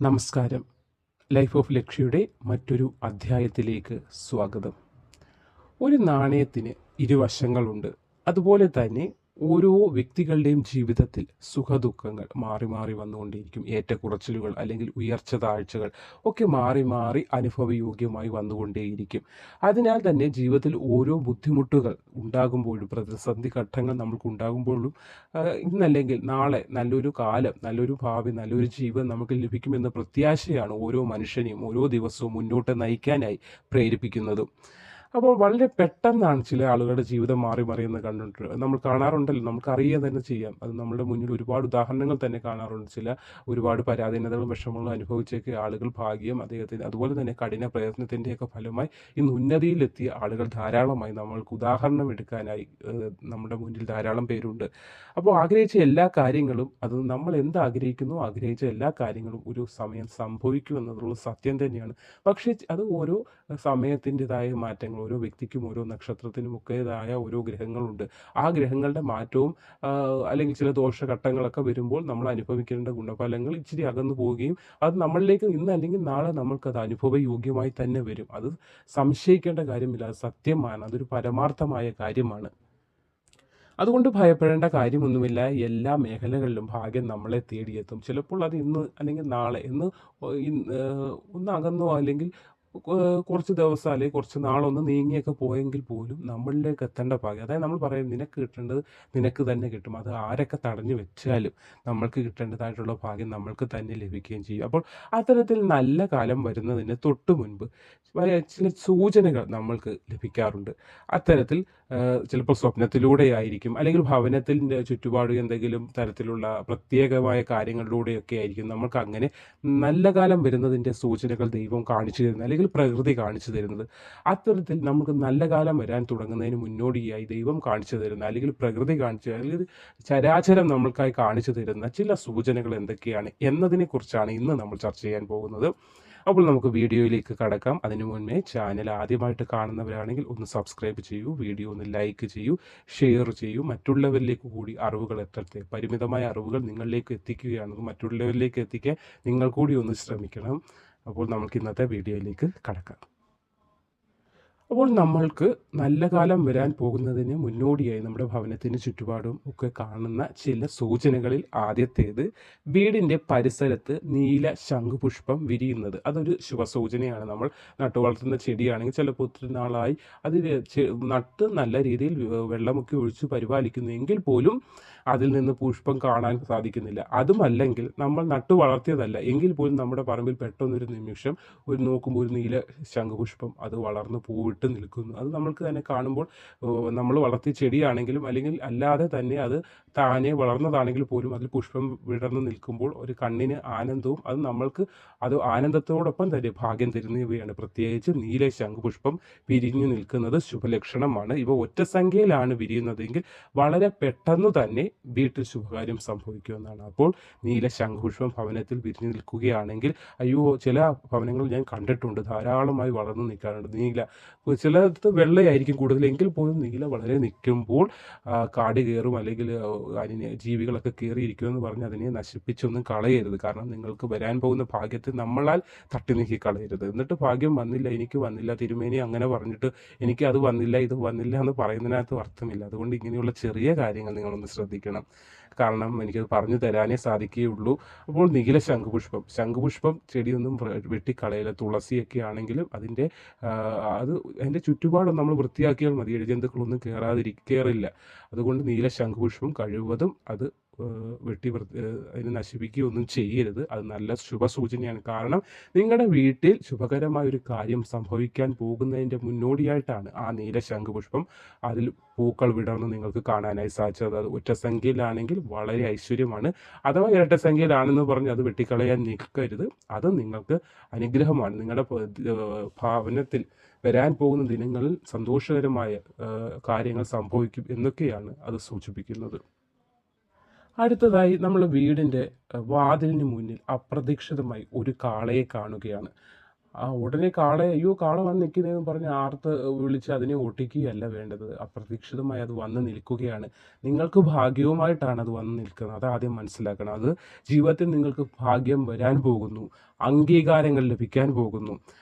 നമസ്കാരം. Life of ലക്ഷ്യയുടെ മറ്റൊരു അധ്യായത്തിലേക്ക് സ്വാഗതം. ഒരു നാണയത്തിന് ഇരുവശങ്ങളുണ്ട്. അതുപോലെ തന്നെ ഓരോ വ്യക്തികളുടെയും ജീവിതത്തിൽ സുഖദുഃഖങ്ങൾ മാറി മാറി വന്നുകൊണ്ടേയിരിക്കും. ഏറ്റക്കുറച്ചിലുകൾ അല്ലെങ്കിൽ ഉയർച്ച താഴ്ചകൾ ഒക്കെ മാറി മാറി അനുഭവയോഗ്യമായി വന്നുകൊണ്ടേയിരിക്കും. അതിനാൽ തന്നെ ജീവിതത്തിൽ ഓരോ ബുദ്ധിമുട്ടുകൾ ഉണ്ടാകുമ്പോഴും പ്രതിസന്ധി ഘട്ടങ്ങൾ നമ്മൾക്ക് ഉണ്ടാകുമ്പോഴും ഇന്നല്ലെങ്കിൽ നാളെ നല്ലൊരു കാലം, നല്ലൊരു ഭാവി, നല്ലൊരു ജീവിതം നമുക്ക് ലഭിക്കുമെന്ന പ്രത്യാശയാണ് ഓരോ മനുഷ്യനെയും ഓരോ ദിവസവും മുന്നോട്ട് നയിക്കാനായി പ്രേരിപ്പിക്കുന്നതും. അപ്പോൾ വളരെ പെട്ടെന്നാണ് ചില ആളുകളുടെ ജീവിതം മാറി മറിയുന്നത് കണ്ടിട്ട് നമ്മൾ കാണാറുണ്ടല്ലോ. നമുക്കറിയുക തന്നെ ചെയ്യാം. അത് നമ്മുടെ മുന്നിൽ ഒരുപാട് ഉദാഹരണങ്ങൾ തന്നെ കാണാറുണ്ട്. ഒരുപാട് പരാധീനതകളും വിഷമങ്ങളും അനുഭവിച്ചൊക്കെ ആളുകൾ ഭാഗ്യം അദ്ദേഹത്തിന് അതുപോലെ തന്നെ കഠിന പ്രയത്നത്തിൻ്റെയൊക്കെ ഫലമായി ഇന്ന് ഉന്നതിയിലെത്തിയ ആളുകൾ ധാരാളമായി നമ്മൾക്ക് ഉദാഹരണം എടുക്കാനായി നമ്മുടെ മുന്നിൽ ധാരാളം പേരുണ്ട്. അപ്പോൾ ആഗ്രഹിച്ച എല്ലാ കാര്യങ്ങളും അത് നമ്മൾ ആഗ്രഹിക്കുന്നു ആഗ്രഹിച്ച എല്ലാ കാര്യങ്ങളും ഒരു സമയം സംഭവിക്കുമെന്നതുള്ള സത്യം തന്നെയാണ്. പക്ഷേ അത് ഓരോ സമയത്തിൻ്റെതായ മാറ്റങ്ങൾ, ഓരോ വ്യക്തിക്കും ഓരോ നക്ഷത്രത്തിനും ഒക്കേതായ ഓരോ ഗ്രഹങ്ങളുണ്ട്. ആ ഗ്രഹങ്ങളുടെ മാറ്റവും അല്ലെങ്കിൽ ചില ദോഷഘട്ടങ്ങളൊക്കെ വരുമ്പോൾ നമ്മൾ അനുഭവിക്കേണ്ട ഗുണഫലങ്ങൾ ഇച്ചിരി അകന്നു പോവുകയും അത് നമ്മളിലേക്ക് ഇന്ന് അല്ലെങ്കിൽ നാളെ നമ്മൾക്കത് അനുഭവയോഗ്യമായി തന്നെ വരും. അത് സംശയിക്കേണ്ട കാര്യമില്ല. അത് സത്യമാണ്. അതൊരു പരമാർത്ഥമായ കാര്യമാണ്. അതുകൊണ്ട് ഭയപ്പെടേണ്ട കാര്യമൊന്നുമില്ല. എല്ലാ മേഖലകളിലും ഭാഗ്യം നമ്മളെ തേടിയെത്തും. ചിലപ്പോൾ അത് ഇന്ന് അല്ലെങ്കിൽ നാളെ ഒന്ന് അകന്നോ അല്ലെങ്കിൽ കുറച്ച് ദിവസം അല്ലെങ്കിൽ കുറച്ച് നാളൊന്ന് നീങ്ങിയൊക്കെ പോയെങ്കിൽ പോലും നമ്മളിലേക്ക് എത്തേണ്ട ഭാഗ്യം, അതായത് നമ്മൾ പറയും നിനക്ക് കിട്ടേണ്ടത് നിനക്ക് തന്നെ കിട്ടും. അത് ആരൊക്കെ തടഞ്ഞു വെച്ചാലും നമ്മൾക്ക് കിട്ടേണ്ടതായിട്ടുള്ള ഭാഗ്യം നമ്മൾക്ക് തന്നെ ലഭിക്കുകയും ചെയ്യും. അപ്പോൾ അത്തരത്തിൽ നല്ല കാലം വരുന്നതിന് തൊട്ട് മുൻപ് ചില സൂചനകൾ നമ്മൾക്ക് ലഭിക്കാറുണ്ട്. അത്തരത്തിൽ ചിലപ്പോൾ സ്വപ്നത്തിലൂടെ ആയിരിക്കും, അല്ലെങ്കിൽ ഭവനത്തിൻ്റെ ചുറ്റുപാട് എന്തെങ്കിലും തരത്തിലുള്ള പ്രത്യേകമായ കാര്യങ്ങളിലൂടെയൊക്കെ ആയിരിക്കും നമുക്ക് അങ്ങനെ നല്ല കാലം വരുന്നതിൻ്റെ സൂചനകൾ ദൈവം കാണിച്ചു തരുന്നത്, അല്ലെങ്കിൽ പ്രകൃതി കാണിച്ചു തരുന്നത്. അത്തരത്തിൽ നമുക്ക് നല്ല കാലം വരാൻ തുടങ്ങുന്നതിന് മുന്നോടിയായി ദൈവം കാണിച്ചു തരുന്ന, അല്ലെങ്കിൽ പ്രകൃതി കാണിച്ചു, അല്ലെങ്കിൽ ചരാചരം നമ്മൾക്കായി കാണിച്ചു തരുന്ന ചില സൂചനകൾ എന്തൊക്കെയാണ് എന്നതിനെക്കുറിച്ചാണ് ഇന്ന് നമ്മൾ ചർച്ച ചെയ്യാൻ പോകുന്നത്. അപ്പോൾ നമുക്ക് വീഡിയോയിലേക്ക് കടക്കാം. അതിനു മുന്നേ ചാനൽ ആദ്യമായിട്ട് കാണുന്നവരാണെങ്കിൽ ഒന്ന് സബ്സ്ക്രൈബ് ചെയ്യൂ, വീഡിയോ ഒന്ന് ലൈക്ക് ചെയ്യൂ, ഷെയർ ചെയ്യൂ. മറ്റുള്ളവരിലേക്ക് കൂടി അറിവുകൾ എത്തട്ടെ. പരിമിതമായ അറിവുകൾ നിങ്ങളിലേക്ക് എത്തിക്കുകയാണ്. മറ്റുള്ളവരിലേക്ക് എത്തിക്കാൻ നിങ്ങൾ കൂടി ഒന്ന് ശ്രമിക്കണം. അപ്പോൾ നമുക്ക് ഇന്നത്തെ വീഡിയോയിലേക്ക് കടക്കാം. അപ്പോൾ നമ്മൾക്ക് നല്ല കാലം വരാൻ പോകുന്നതിന് മുന്നോടിയായി നമ്മുടെ ഭവനത്തിന് ചുറ്റുപാടും ഒക്കെ കാണുന്ന ചില സൂചനകളിൽ ആദ്യത്തേത് വീടിൻ്റെ പരിസരത്ത് നീല ശംഖുപുഷ്പം വിരിയുന്നത്. അതൊരു ശുഭസൂചനയാണ്. നമ്മൾ നട്ടു വളർത്തുന്ന ചെടിയാണെങ്കിൽ ചിലപ്പോൾ ഒത്തിരി നാളായി അതിൽ നട്ട് നല്ല രീതിയിൽ വെള്ളമൊക്കെ ഒഴിച്ച് പരിപാലിക്കുന്നു എങ്കിൽ പോലും അതിൽ നിന്ന് പുഷ്പം കാണാൻ സാധിക്കുന്നില്ല. അതുമല്ലെങ്കിൽ നമ്മൾ നട്ടു വളർത്തിയതല്ല എങ്കിൽ പോലും നമ്മുടെ പറമ്പിൽ പെട്ടെന്നൊരു നിമിഷം നോക്കുമ്പോൾ ഒരു നീല ശംഖുപുഷ്പം അത് വളർന്ന് പൂവിട്ട് നിൽക്കുന്നു. അത് നമ്മൾക്ക് തന്നെ കാണുമ്പോൾ നമ്മൾ വളർത്തിയ ചെടിയാണെങ്കിലും അല്ലെങ്കിൽ അല്ലാതെ തന്നെ അത് താനെ വളർന്നതാണെങ്കിൽ പോലും അതിൽ പുഷ്പം വിടർന്ന് നിൽക്കുമ്പോൾ ഒരു കണ്ണിന് ആനന്ദവും അത് ആനന്ദത്തോടൊപ്പം തന്നെ ഭാഗ്യം തരുന്നവയാണ്. പ്രത്യേകിച്ച് നീല ശംഖുപുഷ്പം വിരിഞ്ഞു നിൽക്കുന്നത് ശുഭലക്ഷണമാണ്. ഇവ ഒറ്റ സംഖ്യയിലാണ് വിരിയുന്നതെങ്കിൽ വളരെ പെട്ടെന്ന് തന്നെ വീട്ടിൽ ശുഭകാര്യം സംഭവിക്കുമെന്നാണ്. അപ്പോൾ നീല ശംഖുപുഷ്പം ഭവനത്തിൽ വിരിഞ്ഞു നിൽക്കുകയാണെങ്കിൽ, ചില ഭവനങ്ങൾ ഞാൻ കണ്ടിട്ടുണ്ട്, ധാരാളമായി വളർന്നു നിൽക്കാറുണ്ട്. ചിലടത്ത് വെള്ളയായിരിക്കും കൂടുതൽ എങ്കിൽ പോലും നീല വളരെ നിൽക്കുമ്പോൾ കാട് കയറും, അല്ലെങ്കിൽ അതിന് ജീവികളൊക്കെ കയറിയിരിക്കുമെന്ന് പറഞ്ഞ് അതിനെ നശിപ്പിച്ചൊന്നും കളയരുത്. കാരണം നിങ്ങൾക്ക് വരാൻ പോകുന്ന ഭാഗ്യത്തെ നമ്മളാൽ തട്ടി നീക്കി കളയരുത്. എന്നിട്ട് ഭാഗ്യം വന്നില്ല, എനിക്ക് വന്നില്ല, തിരുമേനി അങ്ങനെ പറഞ്ഞിട്ട് എനിക്ക് അത് വന്നില്ല ഇത് വന്നില്ല എന്ന് പറയുന്നതിനകത്ത് അർത്ഥമില്ല. അതുകൊണ്ട് ഇങ്ങനെയുള്ള ചെറിയ കാര്യങ്ങൾ നിങ്ങളൊന്ന് ശ്രദ്ധിക്കണം. കാരണം എനിക്കത് പറഞ്ഞു തരാനേ സാധിക്കുകയുള്ളൂ. അപ്പോൾ നീല ശംഖുപുഷ്പം ചെടിയൊന്നും വെട്ടിക്കളയില്ല. തുളസിയൊക്കെ ആണെങ്കിലും അതിൻ്റെ ചുറ്റുപാടും നമ്മൾ വൃത്തിയാക്കിയാൽ മതി. ഇഴജന്തുക്കളൊന്നും കയറില്ല. അതുകൊണ്ട് നീല ശംഖുപുഷ്പം കഴിവതും അത് അതിനെ നശിപ്പിക്കുകയൊന്നും ചെയ്യരുത്. അത് നല്ല ശുഭസൂചനയാണ്. കാരണം നിങ്ങളുടെ വീട്ടിൽ ശുഭകരമായ ഒരു കാര്യം സംഭവിക്കാൻ പോകുന്നതിൻ്റെ മുന്നോടിയായിട്ടാണ് ആ നീല ശംഖുപുഷ്പം അതിൽ പൂക്കൾ വിടർന്ന് നിങ്ങൾക്ക് കാണാനായി സാധിച്ചത്. അത് ഒറ്റ സംഖ്യയിലാണെങ്കിൽ വളരെ ഐശ്വര്യമാണ്. അഥവാ ഇരട്ട സംഖ്യയിലാണെന്ന് പറഞ്ഞ് അത് വെട്ടിക്കളയാൻ നിൽക്കരുത്. അത് നിങ്ങൾക്ക് അനുഗ്രഹമാണ്. നിങ്ങളുടെ ഭവനത്തിൽ വരാൻ പോകുന്ന ദിനങ്ങളിൽ സന്തോഷകരമായ കാര്യങ്ങൾ സംഭവിക്കും എന്നൊക്കെയാണ് അത് സൂചിപ്പിക്കുന്നത്. അടുത്തതായി നമ്മൾ വീടിൻ്റെ വാതിലിന് മുന്നിൽ അപ്രതീക്ഷിതമായി ഒരു കാളയെ കാണുകയാണ്. ഉടനെ കാള വന്ന് നിൽക്കുന്നതെന്ന് പറഞ്ഞ് ആർത്ത് വിളിച്ച് അതിനെ ഓട്ടിക്കുകയല്ല വേണ്ടത്. അപ്രതീക്ഷിതമായി അത് വന്ന് നിൽക്കുകയാണ്. നിങ്ങൾക്ക് ഭാഗ്യവുമായിട്ടാണ് അത് വന്ന് നിൽക്കുന്നത്. അത് ആദ്യം മനസ്സിലാക്കണം. അത് ജീവിതത്തിൽ നിങ്ങൾക്ക് ഭാഗ്യം വരാൻ പോകുന്നു. അംഗീകാരങ്ങൾ ലഭിക്കാൻ പോകുന്നു.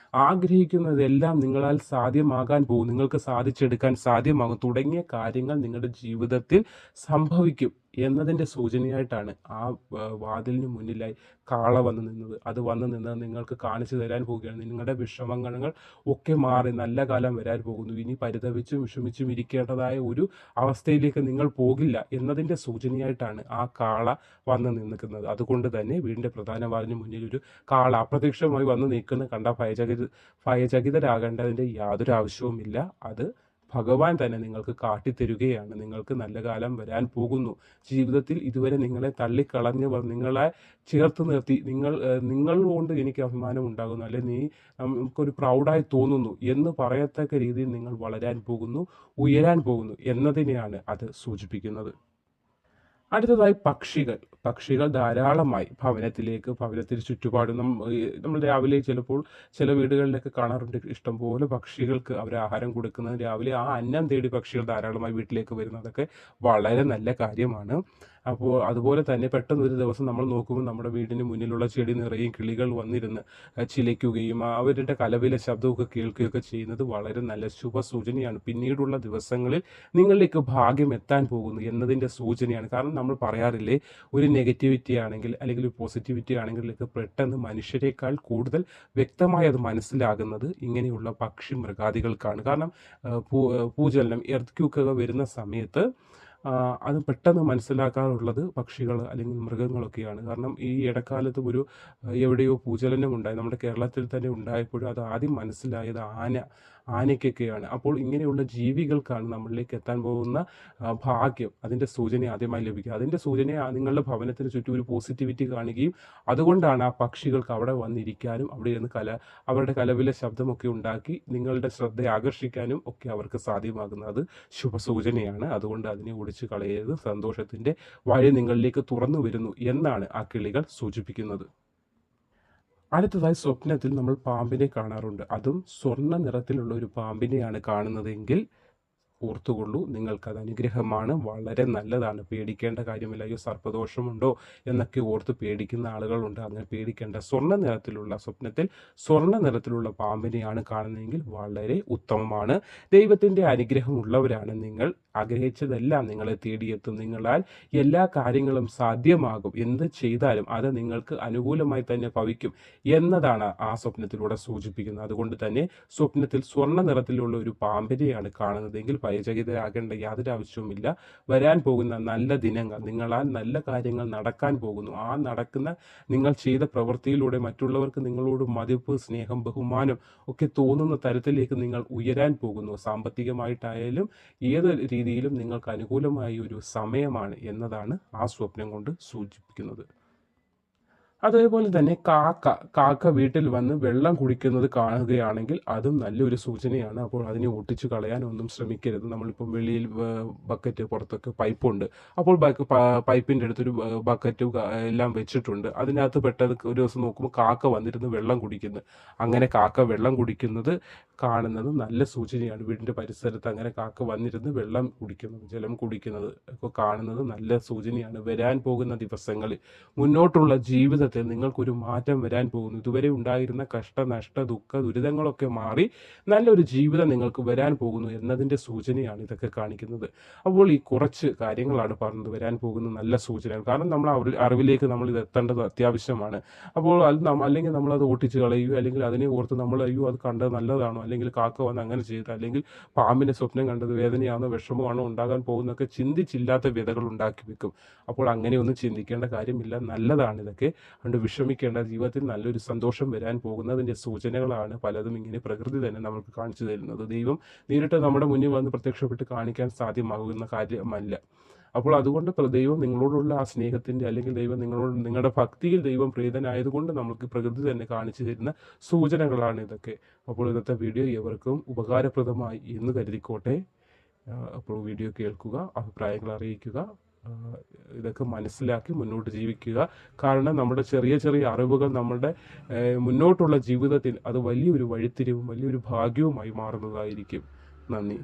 ആഗ്രഹിക്കുന്നതെല്ലാം നിങ്ങളാൽ സാധ്യമാകാൻ പോകും, നിങ്ങൾക്ക് സാധിച്ചെടുക്കാൻ സാധ്യമാകും തുടങ്ങിയ കാര്യങ്ങൾ നിങ്ങളുടെ ജീവിതത്തിൽ സംഭവിക്കും എന്നതിൻ്റെ സൂചനയായിട്ടാണ് ആ വാതിലിന് മുന്നിലായി കാള വന്നു നിന്നത്. അത് വന്നു നിന്ന് നിങ്ങൾക്ക് കാണിച്ചു തരാൻ പോവുകയാണ്. നിങ്ങളുടെ വിഷമങ്ങൾ ഒക്കെ മാറി നല്ല കാലം വരാൻ പോകുന്നു. ഇനി പരിതപിച്ചും വിഷമിച്ചും ഇരിക്കേണ്ടതായ ഒരു അവസ്ഥയിലേക്ക് നിങ്ങൾ പോകില്ല എന്നതിൻ്റെ സൂചനയായിട്ടാണ് ആ കാള വന്നു നിൽക്കുന്നത്. അതുകൊണ്ട് തന്നെ വീടിൻ്റെ പ്രധാന വാതിലിന് മുന്നിൽ ഒരു കാള അപ്രത്യക്ഷമായി വന്ന് നിൽക്കുന്ന കണ്ട ഭയചകിതരാകേണ്ടതിൻ്റെ യാതൊരു ആവശ്യവുമില്ല. അത് ഭഗവാൻ തന്നെ നിങ്ങൾക്ക് കാട്ടിത്തരുകയാണ്. നിങ്ങൾക്ക് നല്ല കാലം വരാൻ പോകുന്നു. ജീവിതത്തിൽ ഇതുവരെ നിങ്ങളെ തള്ളിക്കളഞ്ഞവർ നിങ്ങളെ ചേർത്ത് നിർത്തി നിങ്ങൾ കൊണ്ട് എനിക്ക് അഭിമാനം ഉണ്ടാകുന്നു, അല്ലെ നമുക്കൊരു പ്രൗഡായി തോന്നുന്നു എന്ന് പറയത്തക്ക രീതിയിൽ നിങ്ങൾ വളരാൻ പോകുന്നു, ഉയരാൻ പോകുന്നു എന്നതിനെയാണ് അത് സൂചിപ്പിക്കുന്നത്. അടുത്തതായി പക്ഷികൾ ധാരാളമായി ഭവനത്തിന് ചുറ്റുപാടും നമ്മൾ രാവിലെ ചിലപ്പോൾ ചില വീടുകളിലൊക്കെ കാണാറുണ്ട്, ഇഷ്ടംപോലെ പക്ഷികൾക്ക് അവർ ആഹാരം കൊടുക്കുന്നത്. രാവിലെ ആ അന്നം തേടി പക്ഷികൾ ധാരാളമായി വീട്ടിലേക്ക് വരുന്നതൊക്കെ വളരെ നല്ല കാര്യമാണ്. അപ്പോൾ അതുപോലെ തന്നെ പെട്ടെന്ന് ഒരു ദിവസം നമ്മൾ നോക്കുമ്പോൾ നമ്മുടെ വീടിന് മുന്നിലുള്ള ചെടി നിറയും കിളികൾ വന്നിരുന്ന് ചിലയ്ക്കുകയും അവരുടെ കലവിലെ ശബ്ദമൊക്കെ കേൾക്കുകയൊക്കെ ചെയ്യുന്നത് വളരെ നല്ല ശുഭസൂചനയാണ്. പിന്നീടുള്ള ദിവസങ്ങളിൽ നിങ്ങളിലേക്ക് ഭാഗ്യം എത്താൻ പോകുന്നു എന്നതിൻ്റെ സൂചനയാണ്. കാരണം നമ്മൾ പറയാറില്ലേ, ഒരു നെഗറ്റിവിറ്റി ആണെങ്കിൽ അല്ലെങ്കിൽ ഒരു പോസിറ്റിവിറ്റി ആണെങ്കിൽ പെട്ടെന്ന് മനുഷ്യരെക്കാൾ കൂടുതൽ വ്യക്തമായി അത് മനസ്സിലാകുന്നത് ഇങ്ങനെയുള്ള പക്ഷി മൃഗാദികൾക്കാണ്. കാരണം ഭൂചലനം എർത്ത്ക്യൂക്കൊക്കെ വരുന്ന സമയത്ത് അത് പെട്ടെന്ന് മനസ്സിലാക്കാറുള്ളത് പക്ഷികൾ അല്ലെങ്കിൽ മൃഗങ്ങളൊക്കെയാണ്. കാരണം ഈ ഇടക്കാലത്തും എവിടെയോ ഭൂചലനം ഉണ്ടായി, നമ്മുടെ കേരളത്തിൽ തന്നെ ഉണ്ടായപ്പോഴും അത് ആദ്യം മനസ്സിലായത് ആനയ്ക്കൊക്കെയാണ്. അപ്പോൾ ഇങ്ങനെയുള്ള ജീവികൾക്കാണ് നമ്മളിലേക്ക് എത്താൻ പോകുന്ന ഭാഗ്യം, അതിൻ്റെ സൂചന ആദ്യമായി ലഭിക്കുക. അതിൻ്റെ സൂചന നിങ്ങളുടെ ഭവനത്തിന് ചുറ്റും ഒരു പോസിറ്റിവിറ്റി കാണുകയും അതുകൊണ്ടാണ് ആ പക്ഷികൾക്ക് അവിടെ വന്നിരിക്കാനും അവിടെ ഇരുന്ന് അവരുടെ കലവിലെ ശബ്ദമൊക്കെ ഉണ്ടാക്കി നിങ്ങളുടെ ശ്രദ്ധ ആകർഷിക്കാനും ഒക്കെ അവർക്ക് സാധ്യമാകുന്നത്. അത് ശുഭസൂചനയാണ്. അതുകൊണ്ട് അതിനെ ഒടിച്ചു കളയരുത്. സന്തോഷത്തിൻ്റെ വഴി നിങ്ങളിലേക്ക് തുറന്നു വരുന്നു എന്നാണ് ആ കിളികൾ സൂചിപ്പിക്കുന്നത്. അടുത്തതായി സ്വപ്നത്തിൽ നമ്മൾ പാമ്പിനെ കാണാറുണ്ട്. അതും സ്വർണ്ണ നിറത്തിലുള്ള ഒരു പാമ്പിനെയാണ് കാണുന്നതെങ്കിൽ ഓർത്തുകൊള്ളൂ, നിങ്ങൾക്കത് അനുഗ്രഹമാണ്, വളരെ നല്ലതാണ്, പേടിക്കേണ്ട കാര്യമില്ല. അയ്യോ സർപ്പദോഷമുണ്ടോ എന്നൊക്കെ ഓർത്ത് പേടിക്കുന്ന ആളുകളുണ്ട്. അങ്ങനെ പേടിക്കേണ്ട. സ്വപ്നത്തിൽ സ്വർണ്ണ നിറത്തിലുള്ള പാമ്പിനെയാണ് കാണുന്നതെങ്കിൽ വളരെ ഉത്തമമാണ്. ദൈവത്തിൻ്റെ അനുഗ്രഹമുള്ളവരാണ് നിങ്ങൾ. ആഗ്രഹിച്ചതെല്ലാം നിങ്ങളെ തേടിയെത്തും. നിങ്ങളാൽ എല്ലാ കാര്യങ്ങളും സാധ്യമാകും. എന്ത് ചെയ്താലും അത് നിങ്ങൾക്ക് അനുകൂലമായി തന്നെ ഭവിക്കും എന്നതാണ് ആ സ്വപ്നത്തിലൂടെ സൂചിപ്പിക്കുന്നത്. അതുകൊണ്ട് തന്നെ സ്വപ്നത്തിൽ സ്വർണ്ണ നിറത്തിലുള്ള ഒരു പാമ്പിനെയാണ് കാണുന്നതെങ്കിൽ ഭയചകിതരാകേണ്ട യാതൊരു ആവശ്യവുമില്ല. വരാൻ പോകുന്ന നല്ല ദിനങ്ങൾ, നിങ്ങളാൽ നല്ല കാര്യങ്ങൾ നടക്കാൻ പോകുന്നു. ആ നടക്കുന്ന നിങ്ങൾ ചെയ്ത പ്രവൃത്തിയിലൂടെ മറ്റുള്ളവർക്ക് നിങ്ങളോട് മതിപ്പ്, സ്നേഹം, ബഹുമാനം ഒക്കെ തോന്നുന്ന തരത്തിലേക്ക് നിങ്ങൾ ഉയരാൻ പോകുന്നു. സാമ്പത്തികമായിട്ടായാലും ഏത് രീതിയിലും നിങ്ങൾക്ക് അനുകൂലമായ ഒരു സമയമാണ് എന്നതാണ് ആ സ്വപ്നം കൊണ്ട് സൂചിപ്പിക്കുന്നത്. അതേപോലെ തന്നെ കാക്ക വീട്ടിൽ വന്ന് വെള്ളം കുടിക്കുന്നത് കാണുകയാണെങ്കിൽ അതും നല്ലൊരു സൂചനയാണ്. അപ്പോൾ അതിനെ ഒട്ടിച്ചു കളയാനൊന്നും ശ്രമിക്കരുത്. നമ്മളിപ്പോൾ വെളിയിൽ ബക്കറ്റ്, പുറത്തൊക്കെ പൈപ്പുണ്ട്. അപ്പോൾ പൈപ്പിൻ്റെ അടുത്തൊരു ബക്കറ്റും എല്ലാം വെച്ചിട്ടുണ്ട്. അതിനകത്ത് പെട്ടെന്ന് ഒരു ദിവസം നോക്കുമ്പോൾ കാക്ക വന്നിരുന്ന് വെള്ളം കുടിക്കുന്നു. അങ്ങനെ കാക്ക വെള്ളം കുടിക്കുന്നത് കാണുന്നത് നല്ല സൂചനയാണ്. വീടിൻ്റെ പരിസരത്ത് അങ്ങനെ കാക്ക വന്നിരുന്ന് വെള്ളം കുടിക്കുന്നത്, ജലം കുടിക്കുന്നത് ഒക്കെ കാണുന്നത് നല്ല സൂചനയാണ്. വരാൻ പോകുന്ന ദിവസങ്ങളിൽ മുന്നോട്ടുള്ള ജീവിതത്തിൽ നിങ്ങൾക്കൊരു മാറ്റം വരാൻ പോകുന്നു. ഇതുവരെ ഉണ്ടായിരുന്ന കഷ്ട, നഷ്ട, ദുഃഖ, ദുരിതങ്ങളൊക്കെ മാറി നല്ലൊരു ജീവിതം നിങ്ങൾക്ക് വരാൻ പോകുന്നു എന്നതിൻ്റെ സൂചനയാണ് ഇതൊക്കെ കാണിക്കുന്നത്. അപ്പോൾ ഈ കുറച്ച് കാര്യങ്ങളാണ് പറഞ്ഞത് വരാൻ പോകുന്ന നല്ല സൂചനകൾ. കാരണം നമ്മൾ അറിവിലേക്ക് നമ്മൾ ഇത് എത്തേണ്ടത് അത്യാവശ്യമാണ്. അപ്പോൾ അല്ലെങ്കിൽ നമ്മളത് ഓട്ടിച്ച് കളയുക, അല്ലെങ്കിൽ അതിനെ ഓർത്ത് നമ്മൾ അയ്യോ അത് കണ്ടത് നല്ലതാണോ, അല്ലെങ്കിൽ കാക്ക വന്ന് അങ്ങനെ ചെയ്ത്, അല്ലെങ്കിൽ പാമ്പിൻ്റെ സ്വപ്നം കണ്ടത് വേദനയാണോ വിഷമമാണോ ഉണ്ടാകാൻ പോകുന്നതൊക്കെ ചിന്തിച്ചില്ലാത്ത വ്യതകൾ ഉണ്ടാക്കി വെക്കും. അപ്പോൾ അങ്ങനെയൊന്നും ചിന്തിക്കേണ്ട കാര്യമില്ല. നല്ലതാണ് ഇതൊക്കെ. അതുകൊണ്ട് വിഷമിക്കേണ്ട. ജീവിതത്തിൽ നല്ലൊരു സന്തോഷം വരാൻ പോകുന്നതിൻ്റെ സൂചനകളാണ് പലതും ഇങ്ങനെ പ്രകൃതി തന്നെ നമുക്ക് കാണിച്ചു തരുന്നത്. ദൈവം നേരിട്ട് നമ്മുടെ മുന്നിൽ വന്ന് പ്രത്യക്ഷപ്പെട്ട് കാണിക്കാൻ സാധ്യമാകുന്ന കാര്യമല്ല. അപ്പോൾ അതുകൊണ്ട് ദൈവം നിങ്ങളോടുള്ള ആ സ്നേഹത്തിൻ്റെ, അല്ലെങ്കിൽ ദൈവം നിങ്ങളുടെ ഭക്തിയിൽ ദൈവം പ്രീതനായതുകൊണ്ട് നമുക്ക് പ്രകൃതി തന്നെ കാണിച്ചു തരുന്ന സൂചനകളാണ് ഇതൊക്കെ. അപ്പോൾ ഇന്നത്തെ വീഡിയോ ഏവർക്കും ഉപകാരപ്രദമായി എന്ന് കരുതിക്കോട്ടെ. അപ്പോൾ വീഡിയോ കേൾക്കുക, അഭിപ്രായങ്ങൾ അറിയിക്കുക, ഇതൊക്കെ മനസ്സിലാക്കി മുന്നോട്ട് ജീവിക്കുക. കാരണം നമ്മുടെ ചെറിയ ചെറിയ അറിവുകൾ നമ്മുടെ മുന്നോട്ടുള്ള ജീവിതത്തിൽ അത് വലിയൊരു വഴിത്തിരിവും വലിയൊരു ഭാഗ്യവുമായി മാറുന്നതായിരിക്കും. നന്ദി.